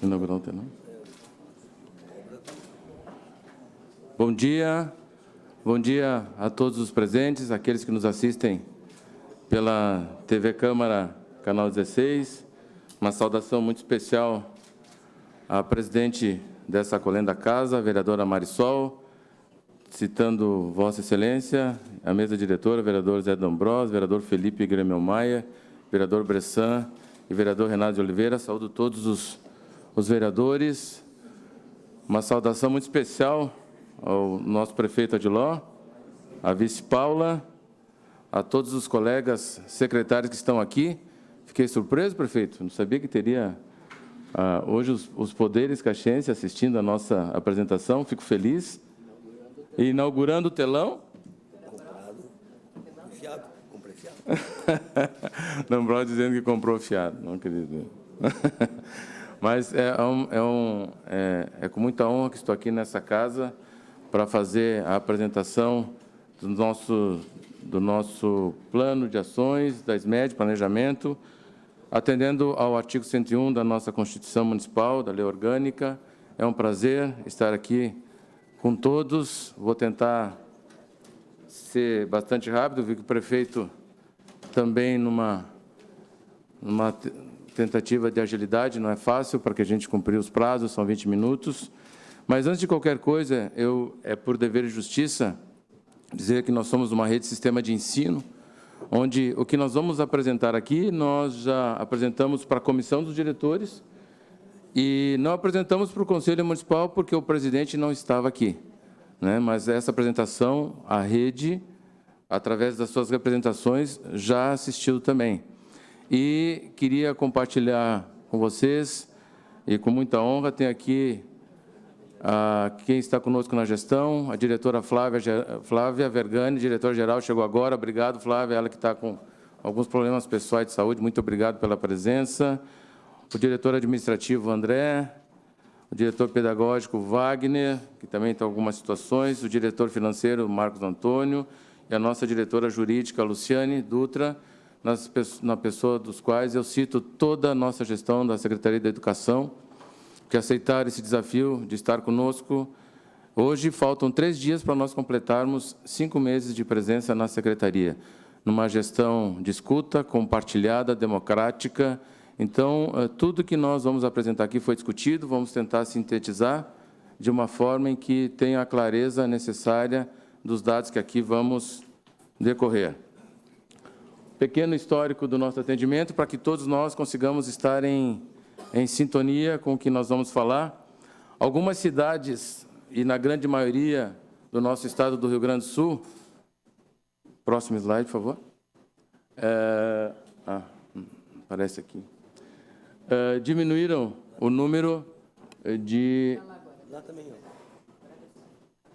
Inaugurar o telão. Bom dia a todos os presentes, aqueles que nos assistem pela TV Câmara, canal 16. Uma saudação muito especial à presidente dessa acolhenda casa, a vereadora Marisol, citando Vossa Excelência, a mesa diretora, vereador Zé D'Ambrós, vereador Felipe Grêmio Maia, vereador Bressan e vereador Renato de Oliveira. Saúdo todos os vereadores. Uma saudação muito especial ao nosso prefeito Adiló, à vice Paula, a todos os colegas secretários que estão aqui. Fiquei surpreso, prefeito, não sabia que teria hoje os poderes caxienses assistindo a nossa apresentação. Fico feliz. E inaugurando o telão. Comprado, fiado, comprei fiado. D'Ambrós dizendo que comprou fiado, não acredito. Mas é com muita honra que estou aqui nessa casa para fazer a apresentação do nosso plano de ações, da SMED, planejamento, atendendo ao artigo 101 da nossa Constituição Municipal, da Lei Orgânica. É um prazer estar aqui com todos. Vou tentar ser bastante rápido, vi que o prefeito também numa tentativa de agilidade, não é fácil para que a gente cumprir os prazos, são 20 minutos. Mas, antes de qualquer coisa, é por dever de justiça dizer que nós somos uma rede de sistema de ensino, onde o que nós vamos apresentar aqui, nós já apresentamos para a comissão dos diretores e não apresentamos para o Conselho Municipal porque o presidente não estava aqui, né? Mas essa apresentação, a rede, através das suas representações, já assistiu também. E queria compartilhar com vocês, e com muita honra, tem aqui quem está conosco na gestão, a diretora Flávia Vergani, diretora-geral, chegou agora. Obrigado, Flávia, ela que está com alguns problemas pessoais de saúde. Muito obrigado pela presença. O diretor administrativo, André, o diretor pedagógico, Wagner, que também tem algumas situações, o diretor financeiro, Marcos Antônio, e a nossa diretora jurídica, Luciane Dutra, na pessoa dos quais eu cito toda a nossa gestão da Secretaria da Educação, que aceitaram esse desafio de estar conosco. Hoje faltam 3 dias para nós completarmos 5 meses de presença na Secretaria, numa gestão de escuta, compartilhada, democrática. Então, tudo que nós vamos apresentar aqui foi discutido, vamos tentar sintetizar de uma forma em que tenha a clareza necessária dos dados que aqui vamos decorrer. Pequeno histórico do nosso atendimento, para que todos nós consigamos estar em sintonia com o que nós vamos falar. Algumas cidades, e na grande maioria do nosso estado do Rio Grande do Sul, próximo slide, por favor. Aparece aqui. Diminuíram o número de... Lá também,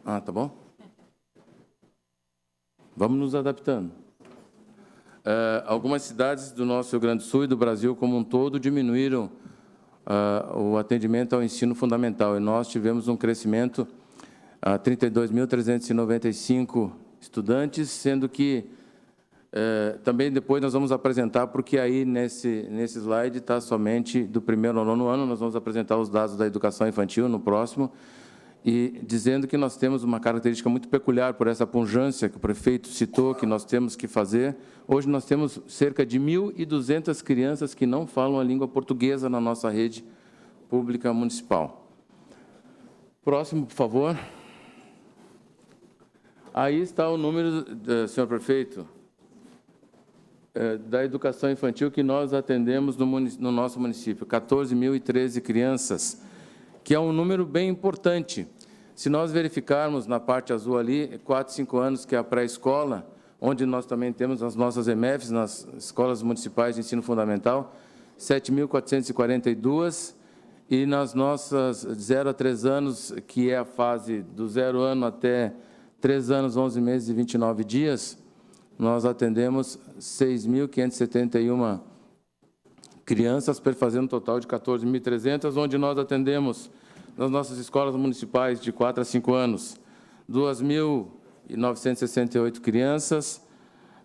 ó. Tá bom? Vamos nos adaptando. Algumas cidades do nosso Rio Grande do Sul e do Brasil como um todo diminuíram o atendimento ao ensino fundamental. E nós tivemos um crescimento a 32.395 estudantes, sendo que também depois nós vamos apresentar, porque aí nesse slide está somente do 1º ao 9º ano, nós vamos apresentar os dados da educação infantil no próximo, e dizendo que nós temos uma característica muito peculiar por essa pujança que o prefeito citou, que nós temos que fazer. Hoje nós temos cerca de 1.200 crianças que não falam a língua portuguesa na nossa rede pública municipal. Próximo, por favor. Aí está o número, senhor prefeito, da educação infantil que nós atendemos no nosso município, 14.013 crianças, que é um número bem importante. Se nós verificarmos na parte azul ali, 4, 5 anos, que é a pré-escola, onde nós também temos as nossas EMEFs, nas escolas municipais de ensino fundamental, 7.442, e nas nossas 0 a 3 anos, que é a fase do 0 ano até 3 anos, 11 meses e 29 dias, nós atendemos 6.571 crianças, fazendo um total de 14.300, onde nós atendemos, nas nossas escolas municipais de 4 a 5 anos, 2.968 crianças,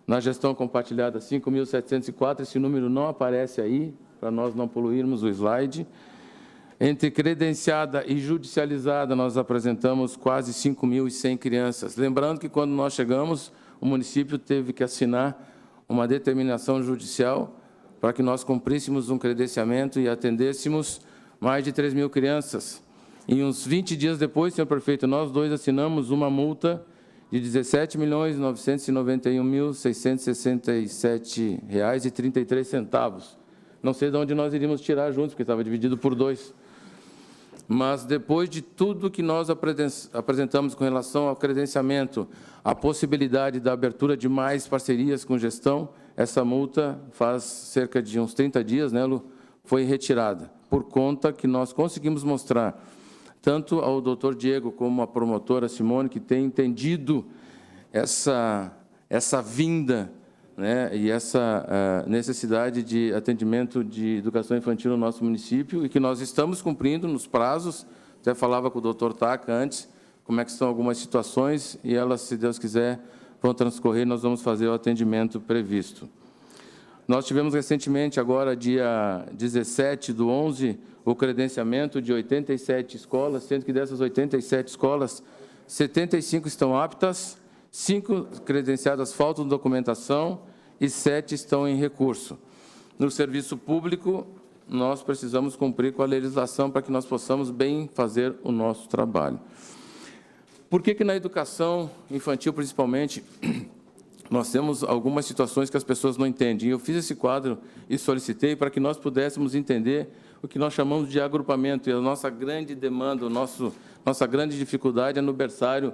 na gestão compartilhada, 5.704, esse número não aparece aí, para nós não poluirmos o slide, Entre credenciada e judicializada, nós apresentamos quase 5.100 crianças. Lembrando que, quando nós chegamos, o município teve que assinar uma determinação judicial para que nós cumpríssemos um credenciamento e atendêssemos mais de 3.000 crianças. E uns 20 dias depois, senhor prefeito, nós dois assinamos uma multa de R$ 17.991.667,33. Não sei de onde nós iríamos tirar juntos, porque estava dividido por 2. Mas, depois de tudo que nós apresentamos com relação ao credenciamento, a possibilidade da abertura de mais parcerias com gestão, essa multa, faz cerca de uns 30 dias, né, Lu, foi retirada, por conta que nós conseguimos mostrar, tanto ao doutor Diego como à promotora Simone, que tem entendido essa vinda, né, e essa necessidade de atendimento de educação infantil no nosso município, e que nós estamos cumprindo nos prazos. Até falava com o doutor Taca antes, como é que estão algumas situações, e elas, se Deus quiser, vão transcorrer, nós vamos fazer o atendimento previsto. Nós tivemos recentemente, agora, dia 17/11, o credenciamento de 87 escolas, sendo que dessas 87 escolas, 75 estão aptas, 5 credenciadas faltam documentação e 7 estão em recurso. No serviço público, nós precisamos cumprir com a legislação para que nós possamos bem fazer o nosso trabalho. Por que na educação infantil, principalmente, nós temos algumas situações que as pessoas não entendem? Eu fiz esse quadro e solicitei para que nós pudéssemos entender o que nós chamamos de agrupamento. E a nossa grande demanda, nossa grande dificuldade é no berçário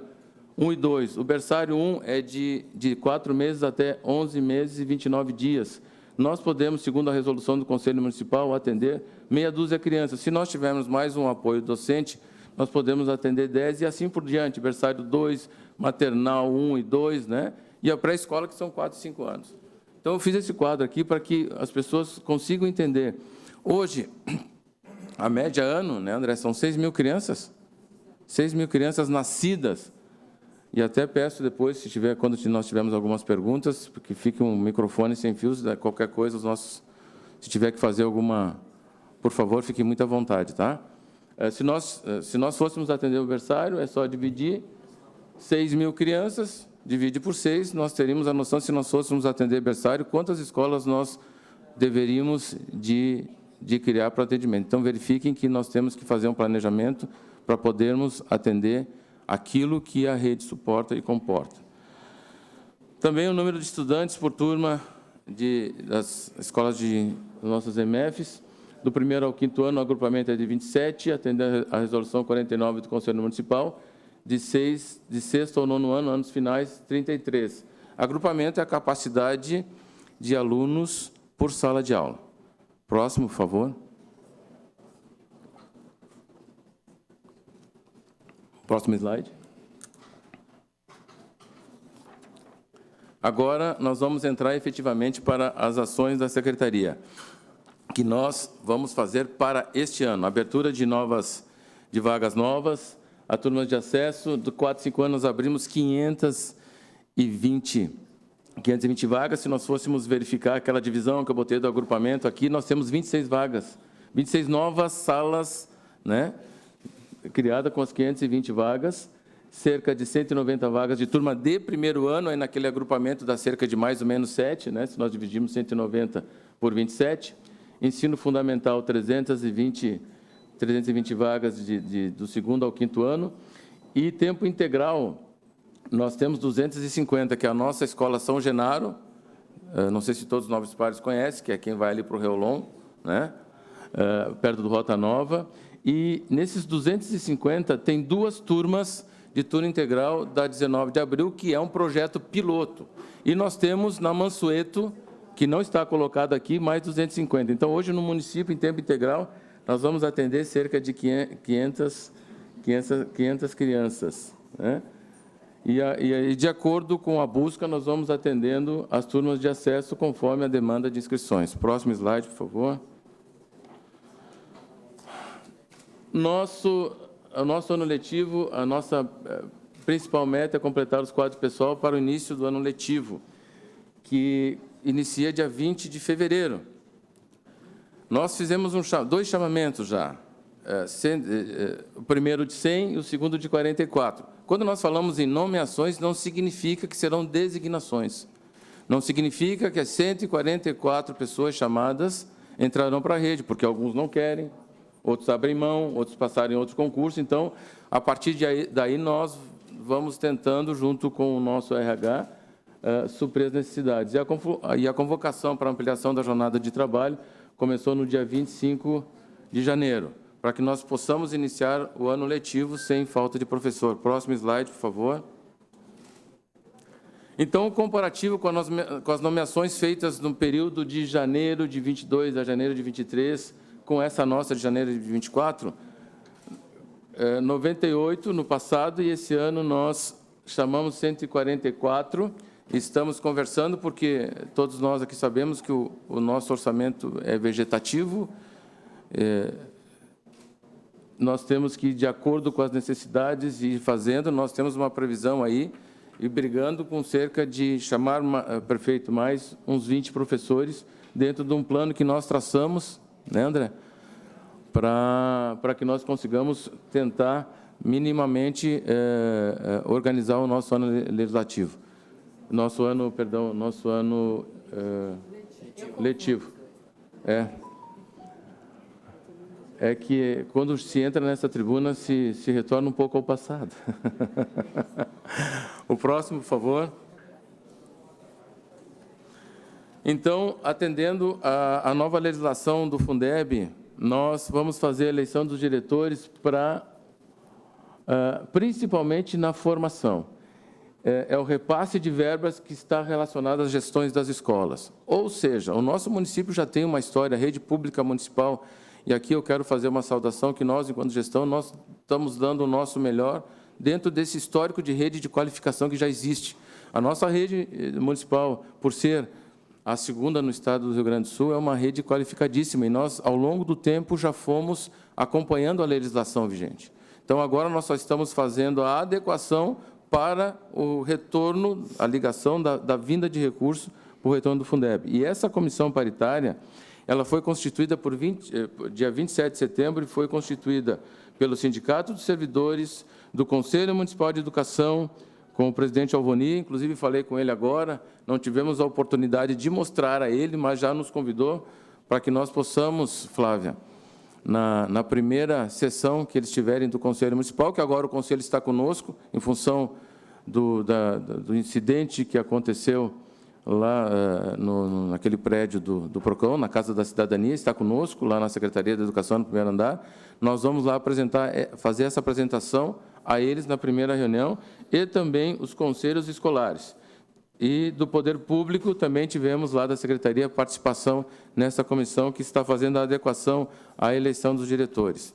1 e 2. O berçário 1 é de 4 meses até 11 meses e 29 dias. Nós podemos, segundo a resolução do Conselho Municipal, atender meia dúzia de crianças. Se nós tivermos mais um apoio docente, nós podemos atender 10 e assim por diante. Berçário 2, maternal 1 e 2, né? E a pré-escola, que são 4 e 5 anos. Então, eu fiz esse quadro aqui para que as pessoas consigam entender. Hoje, a média ano, né, André, são 6.000 crianças. 6.000 crianças nascidas. E até peço depois, quando nós tivermos algumas perguntas, que fique um microfone sem fios, qualquer coisa, se tiver que fazer alguma, por favor, fique muito à vontade, tá? Se nós fôssemos atender o berçário, é só dividir 6.000 crianças, divide por 6, nós teríamos a noção, se nós fôssemos atender berçário, quantas escolas nós deveríamos de criar para atendimento. Então, verifiquem que nós temos que fazer um planejamento para podermos atender aquilo que a rede suporta e comporta. Também o número de estudantes por turma das escolas das nossas MFs, do 1º ao 5º ano, o agrupamento é de 27, atendendo a resolução 49 do Conselho Municipal, de 6º ao 9º ano, anos finais, 33. Agrupamento é a capacidade de alunos por sala de aula. Próximo, por favor. Próximo slide. Agora, nós vamos entrar efetivamente para as ações da Secretaria, que nós vamos fazer para este ano. Abertura de vagas novas, a turma de acesso, de 4 a 5 anos, abrimos 520 vagas. Se nós fôssemos verificar aquela divisão que eu botei do agrupamento aqui, nós temos 26 vagas, 26 novas salas, né, criada com as 520 vagas, cerca de 190 vagas de turma de 1º ano, aí naquele agrupamento dá cerca de mais ou menos 7, né, se nós dividirmos 190 por 27. Ensino fundamental, 320 vagas do 2º ao 5º ano. E tempo integral, nós temos 250, que é a nossa escola São Genaro, não sei se todos os novos pares conhecem, que é quem vai ali para o Reolon, né, perto do Rota Nova. E nesses 250, tem 2 turmas de turno integral da 19 de abril, que é um projeto piloto. E nós temos na Mansueto, que não está colocado aqui, mais 250. Então, hoje, no município, em tempo integral, nós vamos atender cerca de 500 crianças, né? E, de acordo com a busca, nós vamos atendendo as turmas de acesso conforme a demanda de inscrições. Próximo slide, por favor. O nosso ano letivo, a nossa principal meta é completar os quadros pessoal para o início do ano letivo, que inicia dia 20 de fevereiro. Nós fizemos 2 chamamentos já. o primeiro de 100 e o segundo de 44. Quando nós falamos em nomeações, não significa que serão designações. Não significa que as 144 pessoas chamadas entrarão para a rede, porque alguns não querem, outros abrem mão, outros passaram em outros concursos. Então, a partir daí, nós vamos tentando, junto com o nosso RH, suprir as necessidades. E a convocação para ampliação da jornada de trabalho começou no dia 25 de janeiro, para que nós possamos iniciar o ano letivo sem falta de professor. Próximo slide, por favor. Então, o comparativo com as nomeações feitas no período de janeiro de 22 a janeiro de 23, com essa nossa de janeiro de 24, 98 no passado, e esse ano nós chamamos 144. Estamos conversando, porque todos nós aqui sabemos que o nosso orçamento é vegetativo. Nós temos que ir de acordo com as necessidades e ir fazendo. Nós temos uma previsão aí, e brigando com cerca de, prefeito, mais uns 20 professores, dentro de um plano que nós traçamos, né, André? Para que nós consigamos tentar minimamente organizar o nosso ano legislativo. Nosso ano letivo. É que, quando se entra nessa tribuna, se retorna um pouco ao passado. O próximo, por favor. Então, atendendo à nova legislação do Fundeb, nós vamos fazer a eleição dos diretores principalmente na formação. É o repasse de verbas que está relacionado às gestões das escolas. Ou seja, o nosso município já tem uma história, a rede pública municipal, e aqui eu quero fazer uma saudação que nós, enquanto gestão, nós estamos dando o nosso melhor dentro desse histórico de rede de qualificação que já existe. A nossa rede municipal, por ser a segunda no estado do Rio Grande do Sul, é uma rede qualificadíssima, e nós, ao longo do tempo, já fomos acompanhando a legislação vigente. Então, agora nós só estamos fazendo a adequação para o retorno, a ligação da vinda de recursos para o retorno do Fundeb. E essa comissão paritária, ela foi constituída dia 27 de setembro, e foi constituída pelo Sindicato dos Servidores, do Conselho Municipal de Educação, com o presidente Alvoni, inclusive falei com ele agora, não tivemos a oportunidade de mostrar a ele, mas já nos convidou para que nós possamos, Flávia, na primeira sessão que eles tiverem do Conselho Municipal, que agora o Conselho está conosco, em função do incidente que aconteceu lá naquele prédio do PROCON, na Casa da Cidadania, está conosco, lá na Secretaria da Educação, no primeiro andar. Nós vamos lá fazer essa apresentação a eles na primeira reunião, e também os conselhos escolares. E do Poder Público também tivemos lá da Secretaria participação nessa comissão que está fazendo a adequação à eleição dos diretores.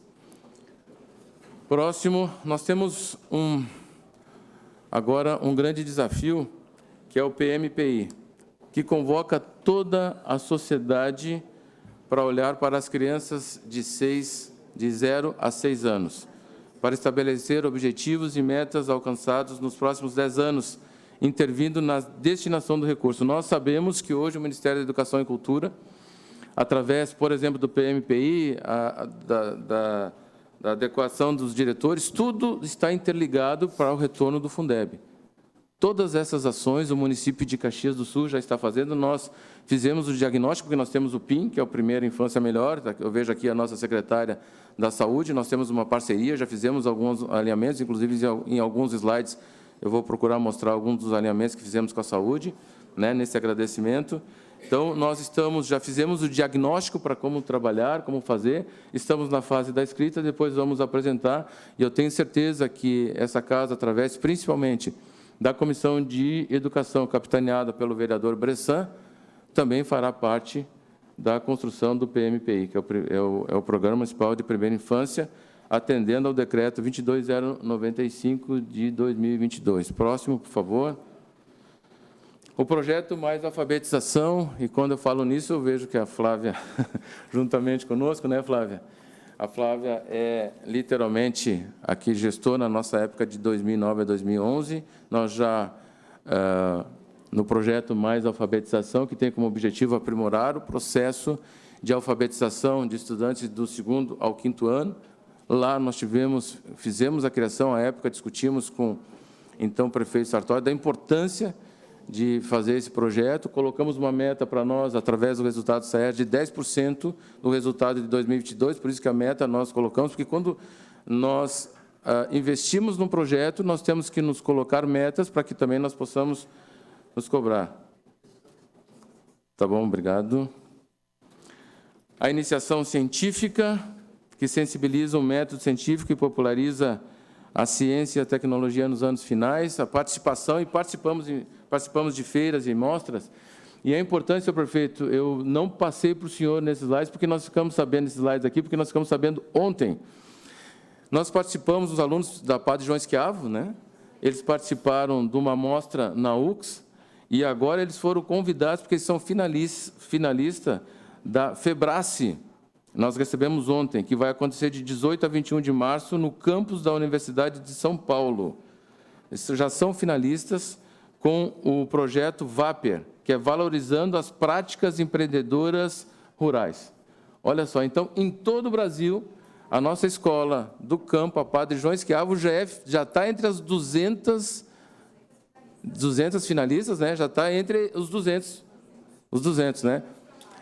Próximo, nós temos agora um grande desafio, que é o PMPI, que convoca toda a sociedade para olhar para as crianças de 0 a 6 anos, para estabelecer objetivos e metas alcançados nos próximos 10 anos, intervindo na destinação do recurso. Nós sabemos que hoje o Ministério da Educação e Cultura, através, por exemplo, do PMPI, da adequação dos diretores, tudo está interligado para o retorno do Fundeb. Todas essas ações o município de Caxias do Sul já está fazendo. Nós fizemos o diagnóstico, porque nós temos o PIM, que é o Primeira Infância Melhor. Eu vejo aqui a nossa secretária da Saúde, nós temos uma parceria, já fizemos alguns alinhamentos, inclusive em alguns slides eu vou procurar mostrar alguns dos alinhamentos que fizemos com a saúde, né, nesse agradecimento. Então, nós já fizemos o diagnóstico para como trabalhar, como fazer, estamos na fase da escrita, depois vamos apresentar, e eu tenho certeza que essa casa, através principalmente da Comissão de Educação, capitaneada pelo vereador Bressan, também fará parte da construção do PMPI, que é o Programa Municipal de Primeira Infância, atendendo ao decreto 22095 de 2022. Próximo, por favor. O projeto Mais Alfabetização, e quando eu falo nisso, eu vejo que a Flávia, juntamente conosco, né, Flávia? A Flávia é, literalmente, aqui gestora na nossa época de 2009 a 2011. Nós já, no projeto Mais Alfabetização, que tem como objetivo aprimorar o processo de alfabetização de estudantes do 2º ao 5º ano, Lá nós fizemos a criação, à época discutimos com, então, o prefeito Sartori, da importância de fazer esse projeto. Colocamos uma meta para nós, através do resultado SAER, de 10% do resultado de 2022, por isso que a meta nós colocamos, porque quando nós investimos num projeto, nós temos que nos colocar metas para que também nós possamos nos cobrar. Tá bom, obrigado. A iniciação científica, que sensibiliza o método científico e populariza a ciência e a tecnologia nos anos finais, a participação, e participamos de feiras e mostras. E é importante, senhor prefeito, eu não passei para o senhor nesses slides, porque nós ficamos sabendo nesses slides aqui, porque nós ficamos sabendo ontem. Nós participamos, os alunos da Padre João Schiavo, né? Eles participaram de uma mostra na UX, e agora eles foram convidados, porque eles são finalistas da Febrace. Nós recebemos ontem, que vai acontecer de 18 a 21 de março, no campus da Universidade de São Paulo. Eles já são finalistas com o projeto VAPER, que é Valorizando as Práticas Empreendedoras Rurais. Olha só, então, em todo o Brasil, a nossa escola do campo, a Padre João Schiavo, já está entre as 200 finalistas, né? Já está entre os 200, né?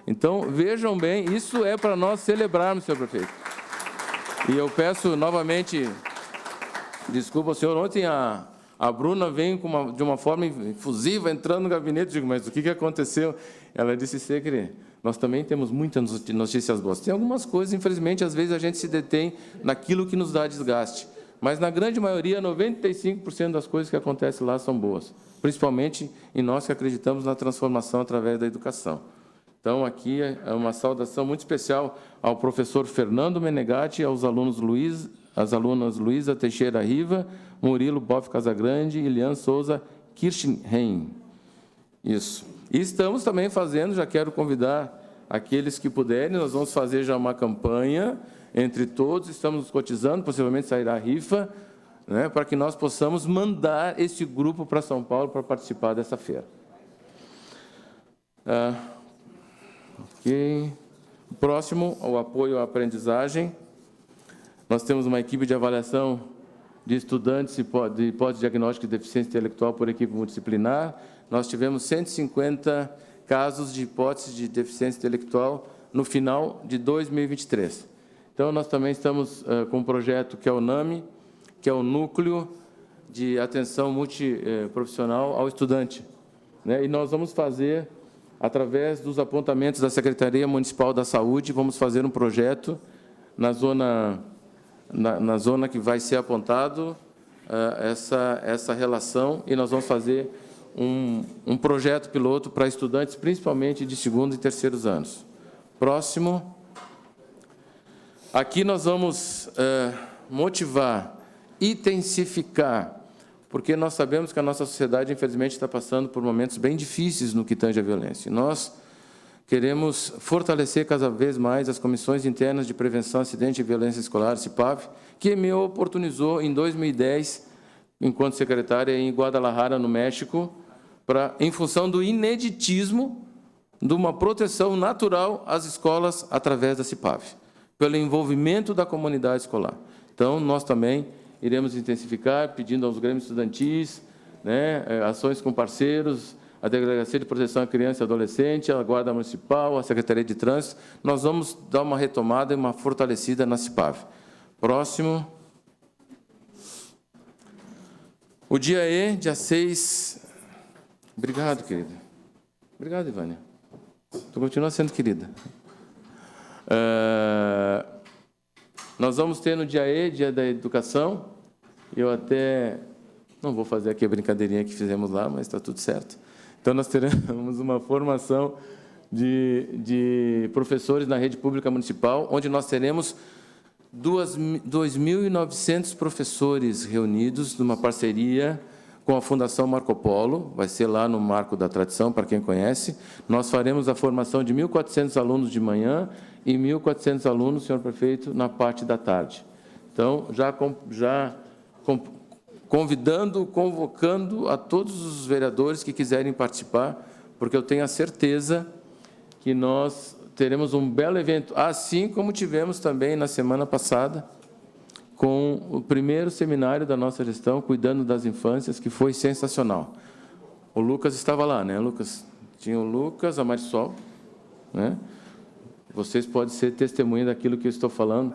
Então, vejam bem, isso é para nós celebrarmos, senhor prefeito. E eu peço novamente, desculpa, senhor, ontem a Bruna veio de uma forma efusiva, entrando no gabinete, digo, mas o que aconteceu? Ela disse, Secre, nós também temos muitas notícias boas. Tem algumas coisas, infelizmente, às vezes a gente se detém naquilo que nos dá desgaste. Mas, na grande maioria, 95% das coisas que acontecem lá são boas. Principalmente em nós que acreditamos na transformação através da educação. Então, aqui é uma saudação muito especial ao professor Fernando Menegatti e aos alunos as alunas Luísa Teixeira Riva, Murilo Boff Casagrande e Lian Souza Kirchenheim. Isso. E estamos também fazendo, já quero convidar aqueles que puderem, nós vamos fazer já uma campanha entre todos, estamos nos cotizando, possivelmente sairá a rifa, né, para que nós possamos mandar esse grupo para São Paulo para participar dessa feira. Ok. Próximo, o apoio à aprendizagem. Nós temos uma equipe de avaliação de estudantes de hipótese diagnóstica de deficiência intelectual por equipe multidisciplinar. Nós tivemos 150 casos de hipótese de deficiência intelectual no final de 2023. Então, nós também estamos com um projeto que é o NAMI, que é o Núcleo de Atenção Multiprofissional ao Estudante, né? E nós vamos fazer, através dos apontamentos da Secretaria Municipal da Saúde, vamos fazer um projeto na zona que vai ser apontado essa relação, e nós vamos fazer um projeto piloto para estudantes, principalmente de segundo e terceiros anos. Próximo. Aqui nós vamos motivar, intensificar, porque nós sabemos que a nossa sociedade, infelizmente, está passando por momentos bem difíceis no que tange à violência. Nós queremos fortalecer cada vez mais as comissões internas de prevenção, acidente e violência escolar, CIPAV, que me oportunizou em 2010, enquanto secretária, em Guadalajara, no México, em função do ineditismo de uma proteção natural às escolas através da CIPAV, pelo envolvimento da comunidade escolar. Então, nós também iremos intensificar, pedindo aos grêmios estudantis, né, ações com parceiros, a Delegacia de Proteção à Criança e Adolescente, a Guarda Municipal, a Secretaria de Trânsito. Nós vamos dar uma retomada e uma fortalecida na CIPAV. Próximo. O dia E, dia 6... Obrigado, querida. Obrigado, Ivânia. Tu continua sendo querida. Nós vamos ter no dia E, dia da educação. Eu até não vou fazer aqui a brincadeirinha que fizemos lá, mas está tudo certo. Então, nós teremos uma formação de professores na rede pública municipal, onde nós teremos 2.900 professores reunidos numa parceria com a Fundação Marco Polo, vai ser lá no Marco da Tradição, para quem conhece. Nós faremos a formação de 1.400 alunos de manhã e 1.400 alunos, senhor prefeito, na parte da tarde. Então, convocando a todos os vereadores que quiserem participar, porque eu tenho a certeza que nós teremos um belo evento, assim como tivemos também na semana passada, com o primeiro seminário da nossa gestão, Cuidando das Infâncias, que foi sensacional. O Lucas estava lá, né, Lucas? Tinha o Lucas, a Marisol, né? Vocês podem ser testemunha daquilo que eu estou falando.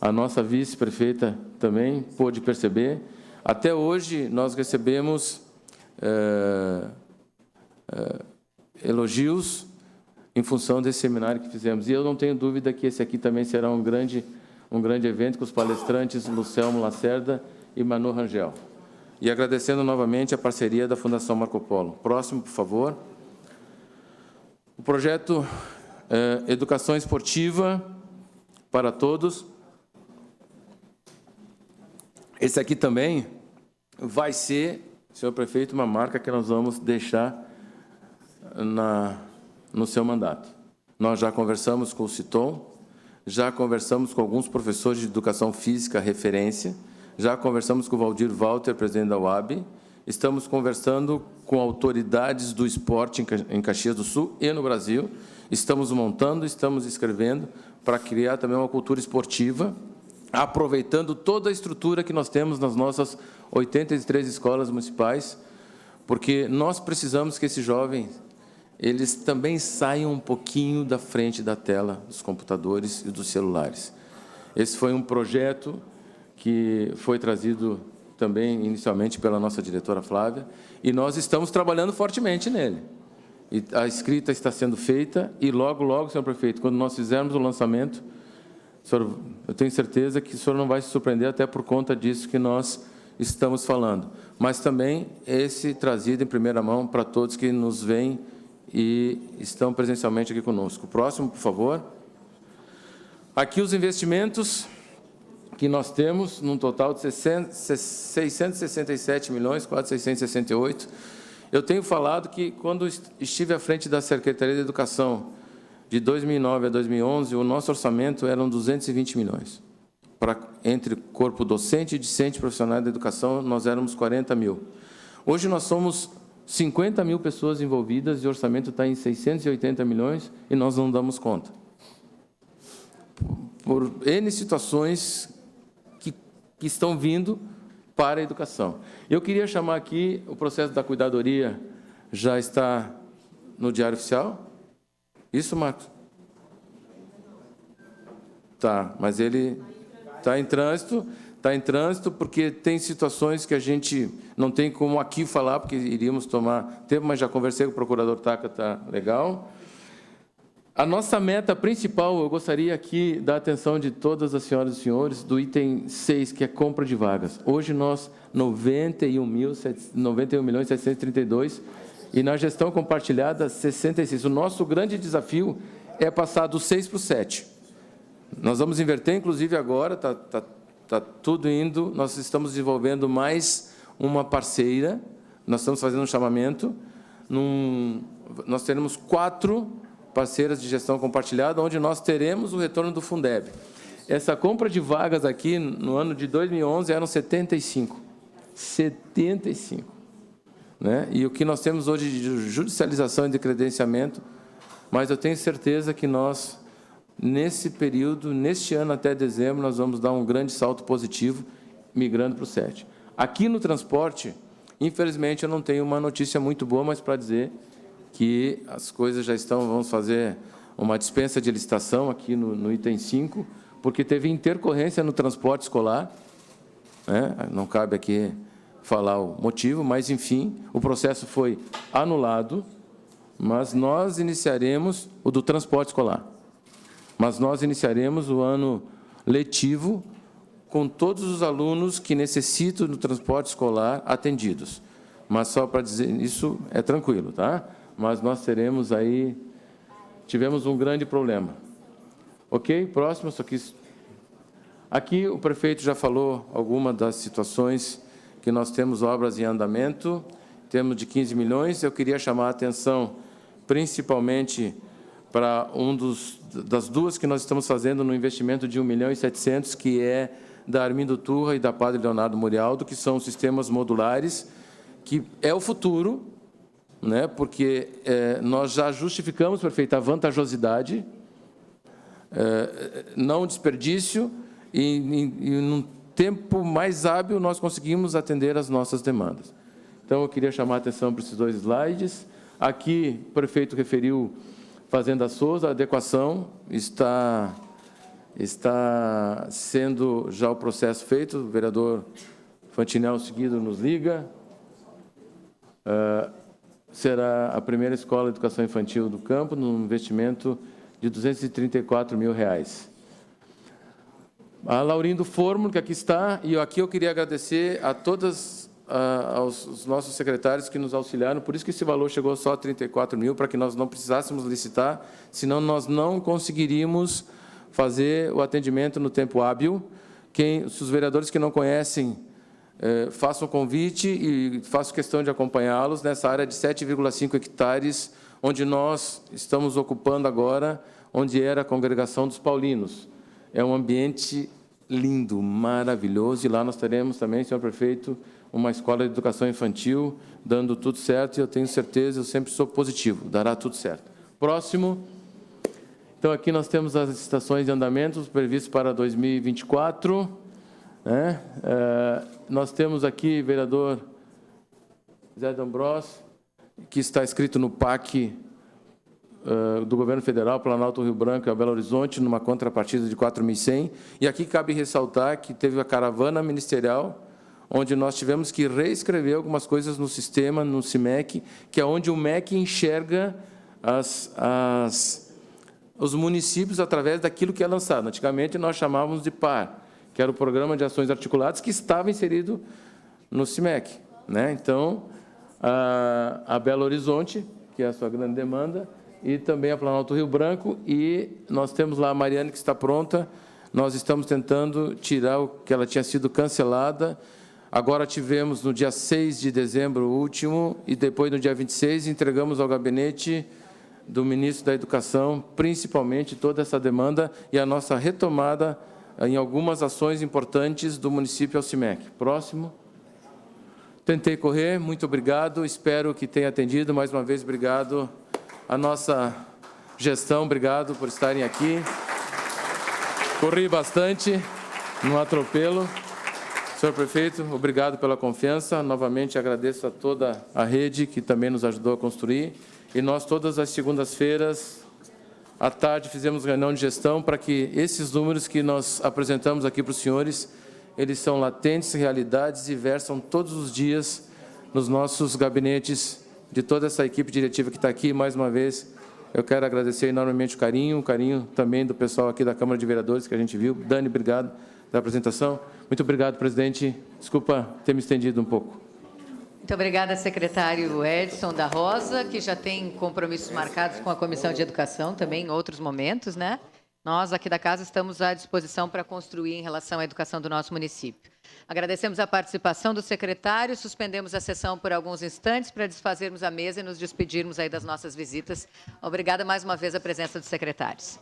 A nossa vice-prefeita também pôde perceber. Até hoje, nós recebemos elogios em função desse seminário que fizemos. E eu não tenho dúvida que esse aqui também será um grande evento com os palestrantes Lucelmo Lacerda e Manu Rangel. E agradecendo novamente a parceria da Fundação Marco Polo. Próximo, por favor. O projeto Educação Esportiva para Todos. Esse aqui também vai ser, senhor prefeito, uma marca que nós vamos deixar no seu mandato. Nós já conversamos com o Citon, já conversamos com alguns professores de educação física referência, já conversamos com o Valdir Walter, presidente da UAB, estamos conversando com autoridades do esporte em Caxias do Sul e no Brasil, estamos montando, estamos escrevendo para criar também uma cultura esportiva, aproveitando toda a estrutura que nós temos nas nossas 83 escolas municipais, porque nós precisamos que esses jovens, eles também saiam um pouquinho da frente da tela dos computadores e dos celulares. Esse foi um projeto que foi trazido também inicialmente pela nossa diretora Flávia, e nós estamos trabalhando fortemente nele. E a escrita está sendo feita, e logo, logo, senhor prefeito, quando nós fizermos o lançamento, senhor, eu tenho certeza que o senhor não vai se surpreender até por conta disso que nós estamos falando. Mas também esse trazido em primeira mão para todos que nos veem e estão presencialmente aqui conosco. Próximo, por favor. Aqui os investimentos que nós temos, num total de 667 milhões, quase 668. Eu tenho falado que, quando estive à frente da Secretaria de Educação, de 2009 a 2011, o nosso orçamento eram 220 milhões. Entre corpo docente e discente profissional da educação, nós éramos 40 mil. Hoje nós somos 50 mil pessoas envolvidas e o orçamento está em 680 milhões e nós não damos conta. Por N situações que estão vindo para a educação. Eu queria chamar aqui, o processo da cuidadoria já está no Diário Oficial? Isso, Marcos? Tá, mas ele está em trânsito, porque tem situações que a gente não tem como aqui falar, porque iríamos tomar tempo, mas já conversei com o procurador Taca, está legal. A nossa meta principal, eu gostaria aqui da atenção de todas as senhoras e senhores, do item 6, que é compra de vagas. Hoje nós, 91.732, e na gestão compartilhada, 66. O nosso grande desafio é passar do 6 para o 7. Nós vamos inverter, inclusive, agora, está tudo indo, nós estamos desenvolvendo mais uma parceira, nós estamos fazendo um chamamento, nós teremos 4 parceiras de gestão compartilhada, onde nós teremos o retorno do Fundeb. Essa compra de vagas aqui, no ano de 2011, eram 75. 75. Né? E o que nós temos hoje de judicialização e de credenciamento, mas eu tenho certeza que nós, nesse período, neste ano até dezembro, nós vamos dar um grande salto positivo, migrando para o 7. Aqui no transporte, infelizmente, eu não tenho uma notícia muito boa, mas para dizer que as coisas já estão, vamos fazer uma dispensa de licitação aqui no item 5, porque teve intercorrência no transporte escolar, né? Não cabe aqui falar o motivo, mas, enfim, o processo foi anulado, mas nós iniciaremos o do transporte escolar. Mas nós iniciaremos o ano letivo com todos os alunos que necessitam do transporte escolar atendidos. Mas só para dizer, isso é tranquilo, tá? Mas nós teremos aí, tivemos um grande problema. Ok? Próximo, só quis... Aqui o prefeito já falou algumas das situações que nós temos obras em andamento, temos de 15 milhões. Eu queria chamar a atenção, principalmente, para das duas que nós estamos fazendo no investimento de 1.700.000, que é da Armindo Turra e da Padre Leonardo Murialdo, que são sistemas modulares, que é o futuro, né? Porque nós já justificamos, prefeito, a vantajosidade, não desperdício, e tempo mais hábil nós conseguimos atender as nossas demandas. Então, eu queria chamar a atenção para esses 2 slides. Aqui, o prefeito referiu Fazenda Souza, a adequação está sendo já o processo feito, o vereador Fantinel seguido nos liga. Será a primeira escola de educação infantil do campo, num investimento de R$ 234 mil. A Laurindo Fórmula, que aqui está, e aqui eu queria agradecer a aos nossos secretários que nos auxiliaram, por isso que esse valor chegou só a 34 mil, para que nós não precisássemos licitar, senão nós não conseguiríamos fazer o atendimento no tempo hábil. Se os vereadores que não conhecem, façam o convite e faço questão de acompanhá-los nessa área de 7,5 hectares, onde nós estamos ocupando agora, onde era a congregação dos paulinos. É um ambiente lindo, maravilhoso, e lá nós teremos também, senhor prefeito, uma escola de educação infantil, dando tudo certo, e eu tenho certeza, eu sempre sou positivo, dará tudo certo. Próximo. Então, aqui nós temos as licitações de andamentos previstas para 2024. Né? Nós temos aqui, vereador Zé D'Ambrós, que está escrito no PAC do Governo Federal, Planalto Rio Branco e Belo Horizonte, numa contrapartida de 4.100. E aqui cabe ressaltar que teve a caravana ministerial, onde nós tivemos que reescrever algumas coisas no sistema, no CIMEC, que é onde o MEC enxerga os municípios através daquilo que é lançado. Antigamente, nós chamávamos de PAR, que era o Programa de Ações Articuladas, que estava inserido no CIMEC. Né? Então, a Belo Horizonte, que é a sua grande demanda, e também a Planalto Rio Branco, e nós temos lá a Mariane, que está pronta. Nós estamos tentando tirar o que ela tinha sido cancelada. Agora tivemos no dia 6 de dezembro o último, e depois, no dia 26, entregamos ao gabinete do ministro da Educação, principalmente toda essa demanda e a nossa retomada em algumas ações importantes do município ao CIMEC. Próximo. Tentei correr, muito obrigado, espero que tenha atendido. Mais uma vez, obrigado à nossa gestão, obrigado por estarem aqui. Corri bastante, num atropelo. Senhor prefeito, obrigado pela confiança. Novamente agradeço a toda a rede que também nos ajudou a construir. E nós, todas as segundas-feiras, à tarde, fizemos reunião de gestão para que esses números que nós apresentamos aqui para os senhores, eles são latentes, realidades, e versam todos os dias nos nossos gabinetes de toda essa equipe diretiva que está aqui. Mais uma vez, eu quero agradecer enormemente o carinho também do pessoal aqui da Câmara de Vereadores que a gente viu. Dani, obrigado pela apresentação. Muito obrigado, presidente. Desculpa ter me estendido um pouco. Muito obrigada, secretário Edson da Rosa, que já tem compromissos marcados com a Comissão de Educação também em outros momentos, né? Nós, aqui da Casa, estamos à disposição para construir em relação à educação do nosso município. Agradecemos a participação do secretário, suspendemos a sessão por alguns instantes para desfazermos a mesa e nos despedirmos aí das nossas visitas. Obrigada mais uma vez a presença dos secretários.